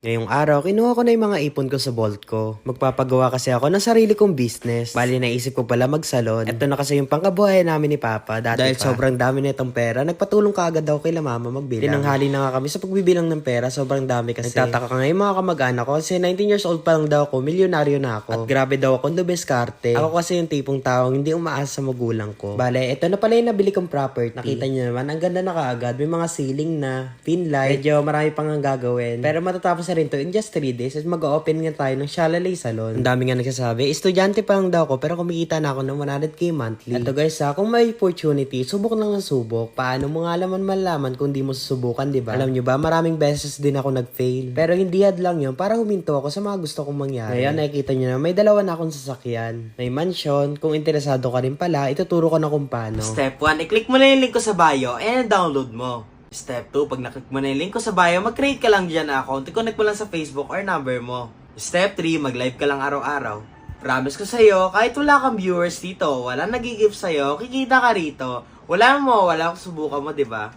Ngayong araw, kinuha ko na yung mga ipon ko sa Bolt ko. Magpapagawa kasi ako ng sarili kong business. Bali, naisip ko pala magsalon. Ito na kasi yung pangkabuhayan namin ni Papa. Dahil sobrang dami na itong pera, nagpatulong ka agad daw kay Mama magbilang. Tinanghali na nga kami sa pagbibilang ng pera, sobrang dami kasi. Nagtataka ka ngayon mga kamag-anak ko kasi 19 years old pa lang daw ako, milyonaryo na ako. At grabe daw ako dumiskarte. Ako kasi yung tipong taong hindi umaasa sa magulang ko. Bale, ito na pala yung nabili kong property. Nakita niyo naman, ang ganda na kaagad. May mga ceiling na, pin light. Medyo marami pang ang gagawin. Pero matatapos na rin to in just 3 days at mag-open nga tayo ng Shalalay Salon. Ang dami nga nagsasabi, estudyante pa lang daw ako pero kumikita na ako ng 100k monthly. Ito guys kung may opportunity, subok lang ng subok. Paano mo nga laman malaman kung di mo susubukan, di ba? Alam nyo ba, maraming beses din ako nag-fail. Pero hindi had lang yun para huminto ako sa mga gusto kong mangyari. Ngayon, nakikita nyo na may dalawa na akong sasakyan. May mansion, kung interesado ka rin pala, ituturo ko na kung paano. Step 1, i-click mo na yung link ko sa bio and download mo. Step 2, pag naklik mo na yung link ko sa bio, mag-create ka lang dyan na account. I-connect mo lang sa Facebook or number mo. Step 3, mag-live ka lang araw-araw. Promise ko sa'yo, kahit wala kang viewers dito, wala nag-gift sa'yo, kikita ka rito. Wala akong subukan mo, diba?